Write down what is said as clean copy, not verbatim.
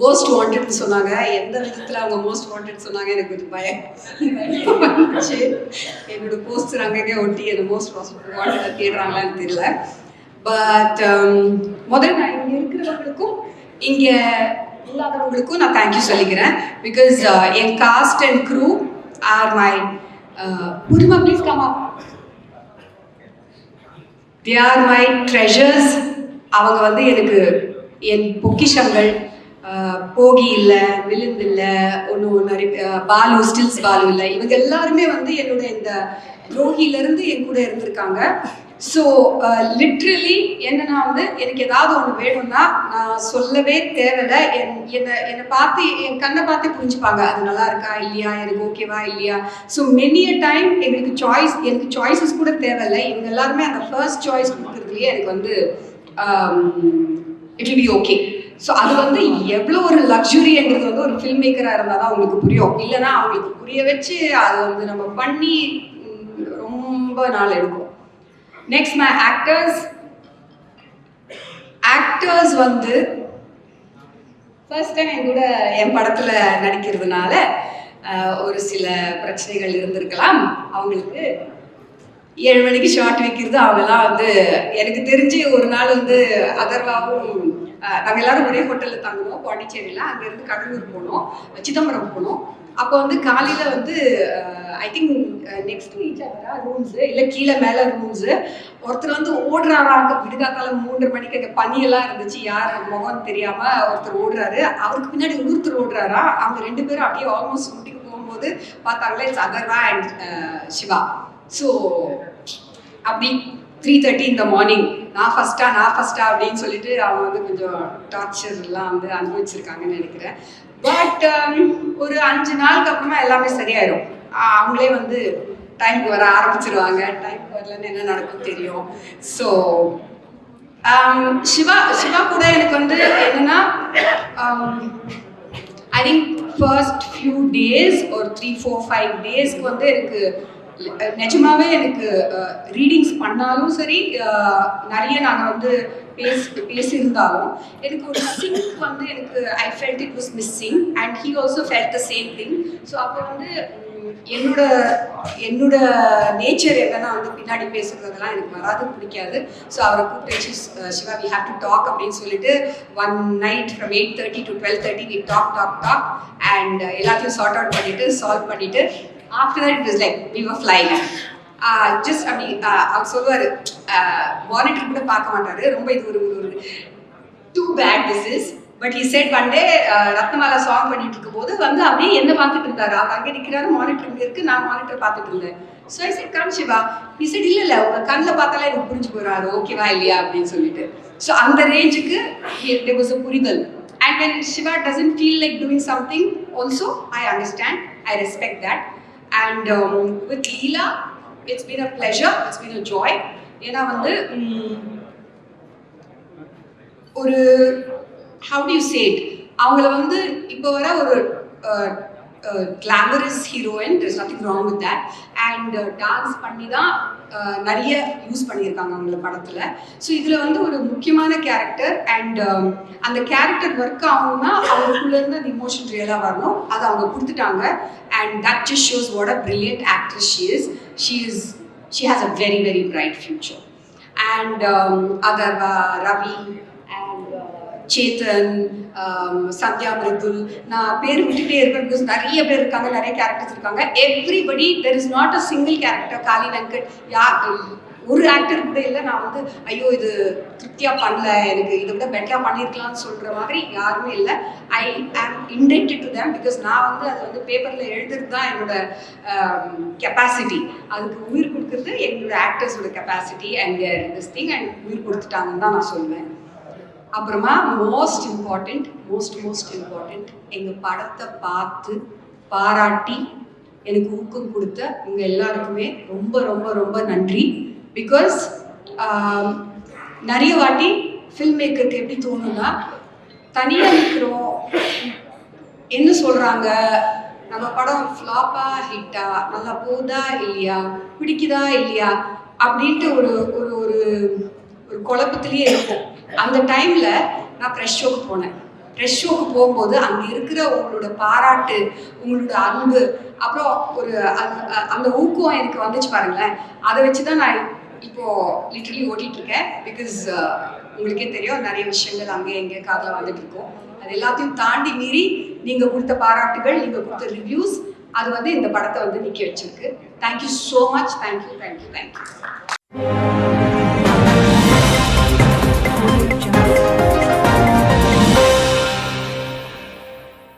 Most வாண்டட்னு சொன்னாங்க. எந்த விதத்தில் அவங்க மோஸ்ட் வாண்டட் சொன்னாங்க எனக்கு கொஞ்சம் பயம் வந்துச்சு. என்னோட போஸ்டர் அங்கங்கே ஒட்டி என்னை மோஸ்ட் வாண்டட் தேடுறாங்களான்னு தெரியல. பட் முதல்ல நான் இங்கே இருக்கிறவங்களுக்கும் இங்கே இல்லாதவங்களுக்கும் நான் தேங்க்யூ சொல்லிக்கிறேன். பிகாஸ் என் cast and crew are my புரிமா please comma they are my treasures. அவங்க வந்து எனக்கு என் பொக்கிஷங்கள். போகி இல்லை, விழுந்து இல்லை, பாலு ஸ்டில்ஸ் பாலு இல்லை, இவங்க எல்லாருமே வந்து என்னோட இந்த துரோகியிலேருந்து என் கூட இருந்திருக்காங்க. ஸோ லிட்ரலி என்னன்னா வந்து எனக்கு ஏதாவது ஒன்று வேணும்னா நான் சொல்லவே தேவையில்லை. என்னை பார்த்து என் கண்ணை பார்த்தே புரிஞ்சுப்பாங்க, அது நல்லா இருக்கா இல்லையா, எனக்கு ஓகேவா இல்லையா. ஸோ மெனி அ டைம் எனக்கு சாய்ஸஸ் கூட தேவையில்லை. இவங்க எல்லாருமே அந்த ஃபர்ஸ்ட் சாய்ஸ் கொடுக்குறதுலேயே எனக்கு வந்து it will be okay. So அது வந்து எவ்வளோ ஒரு லக்ஸுரின்றது வந்து ஒரு ஃபில்ம் மேக்கராக இருந்தால் தான் அவங்களுக்கு புரியும். இல்லைன்னா அவங்களுக்கு புரிய வச்சு அதை வந்து நம்ம பண்ணி ரொம்ப நாள் எடுக்கும். நெக்ஸ்ட் மை ஆக்டர்ஸ் வந்து ஃபர்ஸ்ட் டைம் என் கூட என் படத்தில் நடிக்கிறதுனால ஒரு சில பிரச்சனைகள் இருந்திருக்கலாம். அவங்களுக்கு 7 மணிக்கு ஷார்ட் வைக்கிறது அவங்கெல்லாம் வந்து எனக்கு தெரிஞ்சு ஒரு நாள் வந்து அதர்வாவும் நாங்கள் எல்லாரும் ஒரே ஹோட்டலில் தங்குவோம் பாண்டிச்சேரியில். அங்கேருந்து கடலூர் போனோம், சிதம்பரம் போனோம். அப்போ வந்து காலையில் வந்து I think next week rooms இல்லை கீழே மேலே ரூம்ஸு ஒருத்தர் வந்து ஓடுறாராங்க. விடுகாத்தால 3:30 மணிக்கு அங்கே பனியெல்லாம் இருந்துச்சு, யார் முகம் தெரியாமல் ஒருத்தர் ஓடுறாரு. அவருக்கு பின்னாடி இன்னொருத்தர் ஓடுறாரா. அவங்க 2 பேரும் அப்படியே ஆல்மோஸ்ட் ஊட்டிக்கு போகும்போது பார்த்தாங்களே it's Atharva and Shiva. So அப்படி 3:30 இந்த மார்னிங் நான் ஃபஸ்ட்டா அப்படின்னு சொல்லிட்டு அவங்க வந்து கொஞ்சம் டார்ச்சர்லாம் வந்து அனுபவிச்சிருக்காங்கன்னு நினைக்கிறேன். பட் ஒரு 5 நாளுக்கு அப்புறமா எல்லாமே சரியாயிடும். அவங்களே வந்து டைமுக்கு வர ஆரம்பிச்சிருவாங்க. டைமுக்கு வரலன்னு என்ன நடக்கும் தெரியும். ஸோ சிவா கூட எனக்கு வந்து என்னன்னா I think first few days ஒரு 3-4-5 டேஸ்க்கு வந்து எனக்கு நிஜமாவே எனக்கு ரீடிங்ஸ் பண்ணாலும் சரி, நிறைய நாங்கள் வந்து பேசியிருந்தாலும் எனக்கு ஒரு சிங்க் வந்து எனக்கு I felt it was missing and he also felt the same thing. So அப்போ வந்து என்னோட நேச்சர் என்னன்னா வந்து பின்னாடி பேசுறதெல்லாம் எனக்கு வராது, பிடிக்காது. ஸோ அவரை கூப்பிட்டு வச்சு Siva we have to talk அப்படின்னு சொல்லிட்டு one night from 8:30 to 12:30 we talk and எல்லாத்தையும் சார்ட் அவுட் பண்ணிட்டு சால்வ் பண்ணிட்டு after that it was like we were flying. Just அப்படி அவர் சொல்லுவார், மானிட்டர் கூட பார்க்க மாட்டாரு, ரொம்ப இது ஒரு too bad this is. But he said one day Ratnamala song பண்ணிட்டு இருக்கும்போது வந்து அப்படியே என்ன பார்த்துட்டு இருந்தாரு. அவர் அங்கே நிற்கிறாரு, மானிட்டர் இங்கே இருக்கு, நான் மானிட்டர் பார்த்துட்டு இருந்தேன். So I said come Shiva. He said இல்லை உங்க கண்ணில் பார்த்தாலே எனக்கு புரிஞ்சு போகிறாரு ஓகேவா இல்லையா அப்படின்னு சொல்லிட்டு. ஸோ அந்த ரேஞ்சுக்கு there was a புரிதல். And when Shiva doesn't feel like doing something also I understand, I respect that. And with Leela, it's been a pleasure, it's been a joy. ஏன்னா வந்து ஒரு how do you say it, அவங்கள வந்து இப்போ வர ஒரு glamorous heroine, there's nothing wrong with that. And dance பண்ணி தான் நிறைய யூஸ் பண்ணியிருக்காங்க அவங்கள படத்தில். ஸோ இதில் வந்து ஒரு முக்கியமான கேரக்டர் அண்ட் அந்த கேரக்டர் ஒர்க் ஆகும்னா அவங்களுக்குள்ளேருந்து அந்த இமோஷன் ரியலாக வரணும், அதை அவங்க கொடுத்துட்டாங்க. And that just shows what a brilliant actress she has a very very bright future. And Atharva, Ravi and Chetan, Sathya, Mridul, நான் பேர் விட்டுட்டே இருப்பேன் பிகாஸ் நிறைய பேர் இருக்காங்க, நிறைய கேரக்டர்ஸ் இருக்காங்க. Everybody there is not a single character காலி வெங்கட் ஒரு ஆக்டர் கூட இல்லை நான் வந்து ஐயோ இது திருப்தியாக பண்ணல, எனக்கு இதை விட பெட்டராக பண்ணியிருக்கலாம்னு சொல்கிற மாதிரி யாருமே இல்லை. ஐ ஆம் இண்டென்டட் டு தேம் பிகாஸ் நான் வந்து அதை வந்து பேப்பரில் எழுதுறது தான் என்னோட கெப்பாசிட்டி. அதுக்கு உயிர் கொடுக்குறது என்னோட ஆக்டர்ஸோட capacity and this thing and உயிர் கொடுத்துட்டாங்கன்னு தான் நான் சொல்லுவேன். அப்புறமா மோஸ்ட் இம்பார்ட்டண்ட் எங்கள் படத்தை பார்த்து பாராட்டி எனக்கு ஊக்கம் கொடுத்த உங்கள் எல்லாருக்குமே ரொம்ப ரொம்ப ரொம்ப நன்றி. பிகாஸ் நிறைய வாட்டி ஃபில்ம் மேக்கருக்கு எப்படி தோணுன்னா தனியாக நிற்கிறோம், என்ன சொல்கிறாங்க, நம்ம படம் ஃப்ளாப்பா ஹிட்டா, நல்லா போகுதா இல்லையா, பிடிக்குதா இல்லையா அப்படின்ட்டு ஒரு ஒரு ஒரு குழப்பத்திலேயே இருக்கும். அந்த டைமில் நான் ப்ரெஷ் ஷோக்கு போனேன். ப்ரெஷ் ஷோக்கு போகும்போது அங்கே இருக்கிற உங்களோட பாராட்டு, உங்களோட அன்பு, அப்புறம் ஒரு அந்த ஊக்கம் எனக்கு வந்துச்சு பாருங்களேன். அதை வச்சு தான் நான் இப்போ லிட்டரலி ஓட்டிட்டு இருக்கேன். பிகாஸ் உங்களுக்கே தெரியும் நிறைய விஷயங்கள் அங்கே எங்கே காதில் வந்துட்டு இருக்கோம். அது எல்லாத்தையும் தாண்டி மீறி நீங்கள் கொடுத்த பாராட்டுகள், நீங்கள் கொடுத்த ரிவ்யூஸ், அது வந்து இந்த படத்தை வந்து நிற்க வச்சிருக்கு. Thank you so much. தேங்க்யூ.